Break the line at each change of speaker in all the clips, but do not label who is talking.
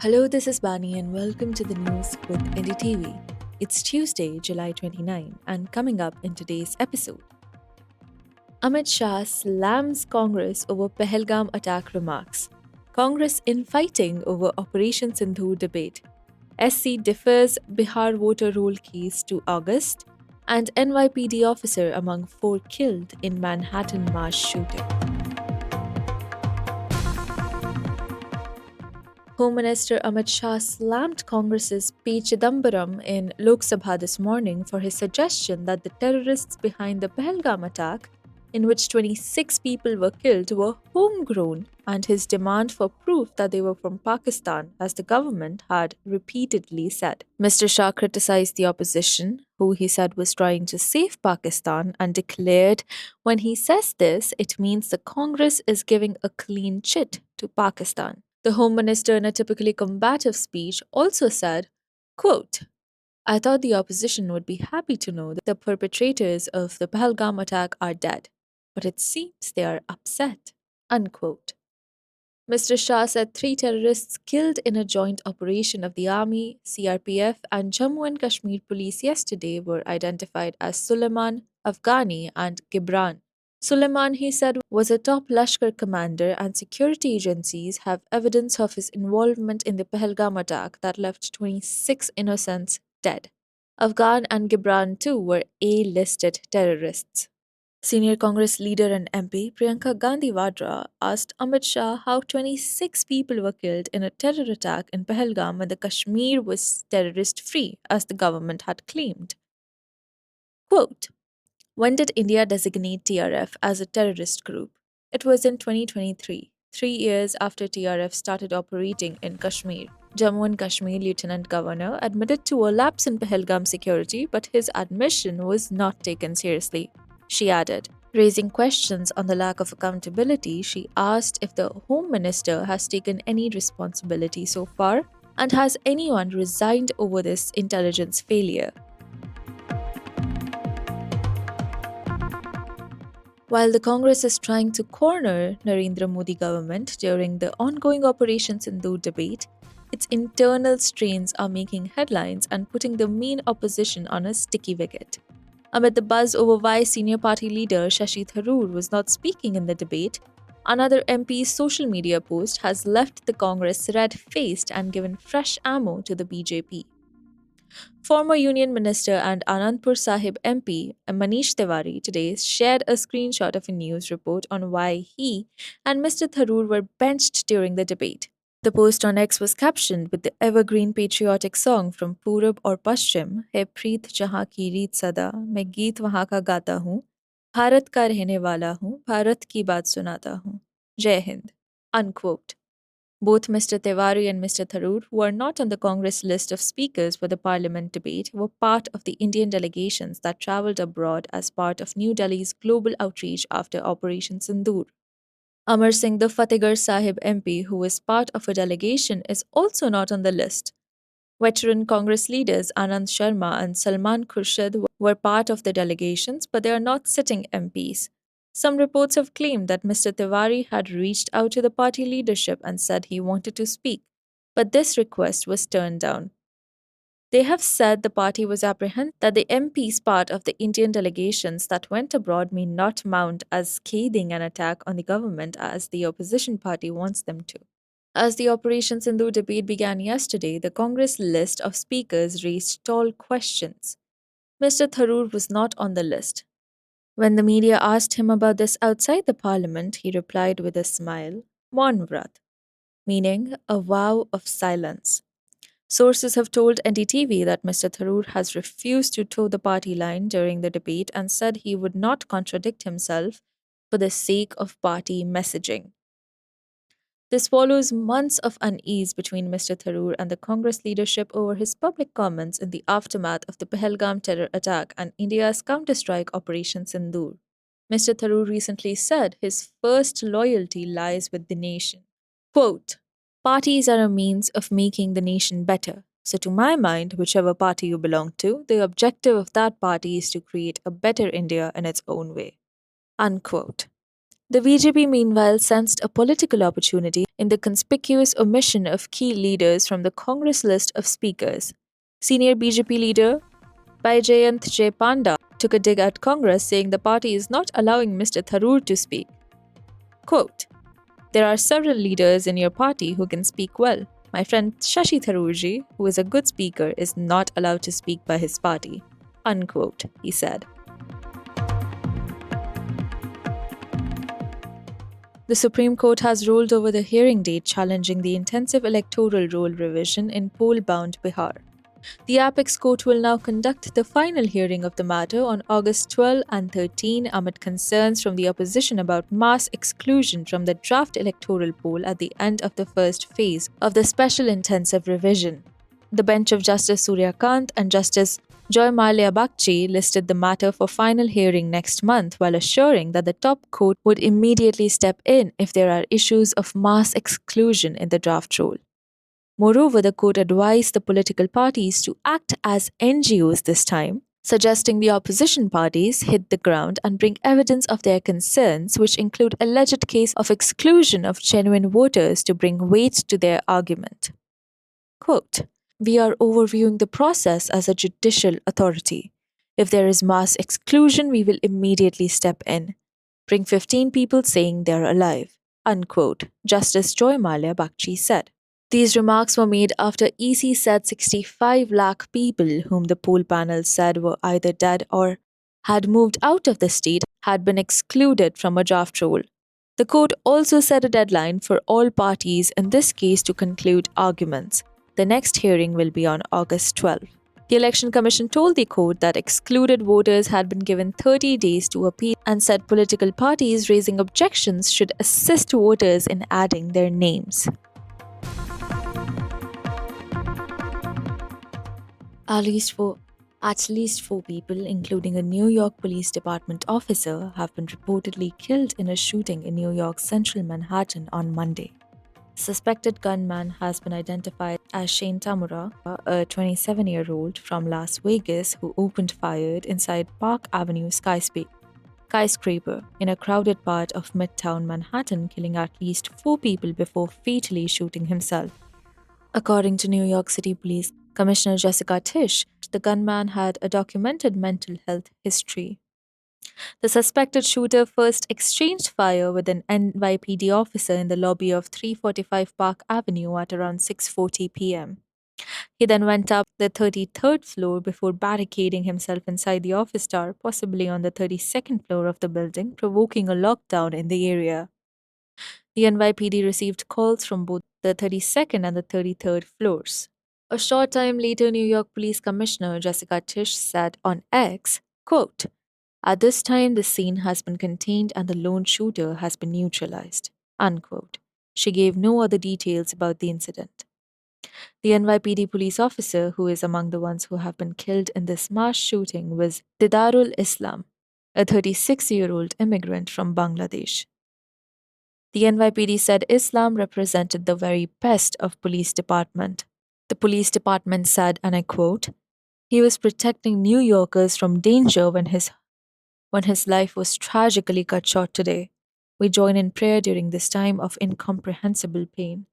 Hello, this is Bani, and welcome to the news with NDTV. It's Tuesday, July 29, and coming up in today's episode, Amit Shah slams Congress over Pahalgam attack remarks. Congress infighting over Operation Sindoor debate. SC defers Bihar voter roll case to August, and NYPD officer among four killed in Manhattan mass shooting. Home Minister Amit Shah slammed Congress's P. Chidambaram in Lok Sabha this morning for his suggestion that the terrorists behind the Pahalgam attack, in which 26 people were killed, were homegrown, and his demand for proof that they were from Pakistan, as the government had repeatedly said. Mr. Shah criticized the opposition, who he said was trying to save Pakistan, and declared, when he says this, it means the Congress is giving a clean chit to Pakistan. The Home Minister, in a typically combative speech, also said, quote, I thought the opposition would be happy to know that the perpetrators of the Pahalgam attack are dead, but it seems they are upset. Unquote. Mr. Shah said three terrorists killed in a joint operation of the Army, CRPF, and Jammu and Kashmir police yesterday were identified as Suleiman, Afghani, and Gibran. Suleiman, he said, was a top Lashkar commander, and security agencies have evidence of his involvement in the Pahalgam attack that left 26 innocents dead. Afghan and Gibran, too, were A-listed terrorists. Senior Congress leader and MP Priyanka Gandhi Vadra asked Amit Shah how 26 people were killed in a terror attack in Pahalgam when the Kashmir was terrorist-free, as the government had claimed. Quote, when did India designate TRF as a terrorist group? It was in 2023, 3 years after TRF started operating in Kashmir. Jammu and Kashmir Lieutenant Governor admitted to a lapse in Pahalgam security, but his admission was not taken seriously, she added. Raising questions on the lack of accountability, she asked if the Home Minister has taken any responsibility so far, and has anyone resigned over this intelligence failure. While the Congress is trying to corner Narendra Modi government during the ongoing Operation Sindoor debate, its internal strains are making headlines and putting the main opposition on a sticky wicket. Amid the buzz over why senior party leader Shashi Tharoor was not speaking in the debate, another MP's social media post has left the Congress red-faced and given fresh ammo to the BJP. Former Union Minister and Anandpur Sahib MP Manish Tewari today shared a screenshot of a news report on why he and Mr. Tharoor were benched during the debate. The post on X was captioned with the evergreen patriotic song from Purab or Paschim, Hai Preet Jahan ki Reet Sada, Main Geet Wahan ka Gata Hoon, Bharat ka rehne wala hoon, Bharat ki baat sunata hoon. Jai Hind. Unquote. Both Mr. Tewari and Mr. Tharoor, who are not on the Congress list of speakers for the parliament debate, were part of the Indian delegations that travelled abroad as part of New Delhi's global outreach after Operation Sindoor. Amar Singh, the Fatehgarh Sahib MP, who is part of a delegation, is also not on the list. Veteran Congress leaders Anand Sharma and Salman Khurshid were part of the delegations, but they are not sitting MPs. Some reports have claimed that Mr. Tewari had reached out to the party leadership and said he wanted to speak, but this request was turned down. They have said the party was apprehensive that the MPs part of the Indian delegations that went abroad may not mount as scathing an attack on the government as the opposition party wants them to. As the Operation Sindoor debate began yesterday, the Congress list of speakers raised tall questions. Mr. Tharoor was not on the list. When the media asked him about this outside the parliament, he replied with a smile, Maun Vrat, meaning a vow of silence. Sources have told NDTV that Mr. Tharoor has refused to toe the party line during the debate and said he would not contradict himself for the sake of party messaging. This follows months of unease between Mr. Tharoor and the Congress leadership over his public comments in the aftermath of the Pahalgam terror attack and India's counterstrike Operation Sindoor. Mr. Tharoor recently said his first loyalty lies with the nation. Quote, parties are a means of making the nation better. So to my mind, whichever party you belong to, the objective of that party is to create a better India in its own way. Unquote. The BJP meanwhile sensed a political opportunity in the conspicuous omission of key leaders from the Congress list of speakers. Senior BJP leader Baijayanth J. Panda took a dig at Congress, saying the party is not allowing Mr. Tharoor to speak. Quote, "There are several leaders in your party who can speak well. My friend Shashi Tharoorji, who is a good speaker, is not allowed to speak by his party." Unquote, he said. The Supreme Court has rolled over the hearing date challenging the intensive electoral roll revision in poll-bound Bihar. The Apex Court will now conduct the final hearing of the matter on August 12 and 13 amid concerns from the opposition about mass exclusion from the draft electoral poll at the end of the first phase of the special intensive revision. The bench of Justice Surya Kant and Justice Joy Malia Bakchi listed the matter for final hearing next month while assuring that the top court would immediately step in if there are issues of mass exclusion in the draft roll. Moreover, the court advised the political parties to act as NGOs this time, suggesting the opposition parties hit the ground and bring evidence of their concerns, which include alleged case of exclusion of genuine voters to bring weight to their argument. Quote, "We are overviewing the process as a judicial authority. If there is mass exclusion, we will immediately step in. Bring 15 people saying they're alive." Unquote, Justice Joy Malia Bakchi said. These remarks were made after EC said 65 lakh people whom the poll panel said were either dead or had moved out of the state had been excluded from a draft roll. The court also set a deadline for all parties in this case to conclude arguments. The next hearing will be on August 12. The Election Commission told the court that excluded voters had been given 30 days to appeal and said political parties raising objections should assist voters in adding their names. At least four people, including a New York Police Department officer, have been reportedly killed in a shooting in New York's central Manhattan on Monday. The suspected gunman has been identified as Shane Tamura, a 27-year-old from Las Vegas who opened fire inside Park Avenue skyscraper in a crowded part of Midtown Manhattan, killing at least 4 people before fatally shooting himself. According to New York City Police Commissioner Jessica Tisch, the gunman had a documented mental health history. The suspected shooter first exchanged fire with an NYPD officer in the lobby of 345 Park Avenue at around 6:40 p.m. He then went up the 33rd floor before barricading himself inside the office tower, possibly on the 32nd floor of the building, provoking a lockdown in the area. The NYPD received calls from both the 32nd and the 33rd floors. A short time later, New York Police Commissioner Jessica Tisch said on X, quote, "At this time, the scene has been contained and the lone shooter has been neutralized." Unquote. She gave no other details about the incident. The NYPD police officer, who is among the ones who have been killed in this mass shooting, was Didarul Islam, a 36-year-old immigrant from Bangladesh. The NYPD said Islam represented the very best of police department. The police department said, and I quote, "He was protecting New Yorkers from danger when his life was tragically cut short today. We join in prayer during this time of incomprehensible pain.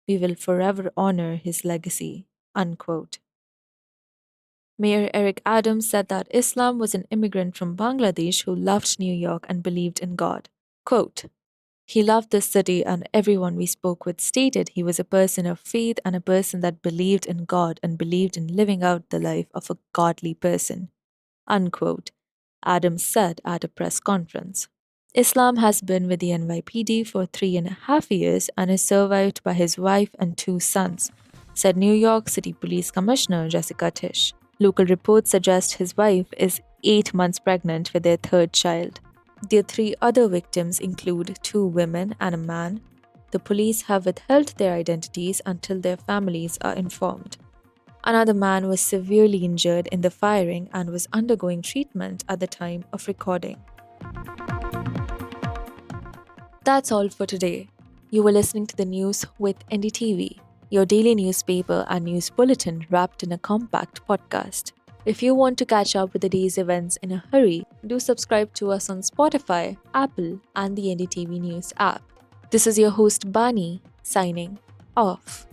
We will forever honor his legacy." Unquote. Mayor Eric Adams said that Islam was an immigrant from Bangladesh who loved New York and believed in God. Quote, "He loved this city, and everyone we spoke with stated he was a person of faith and a person that believed in God and believed in living out the life of a godly person." Unquote, Adams said at a press conference. Islam has been with the NYPD for 3.5 years and is survived by his wife and 2 sons, said New York City Police Commissioner Jessica Tisch. Local reports suggest his wife is 8 months pregnant with their 3rd child. The 3 other victims include 2 women and a man. The police have withheld their identities until their families are informed. Another man was severely injured in the firing and was undergoing treatment at the time of recording. That's all for today. You were listening to the news with NDTV, your daily newspaper and news bulletin wrapped in a compact podcast. If you want to catch up with the day's events in a hurry, do subscribe to us on Spotify, Apple, and the NDTV News app. This is your host Bani, signing off.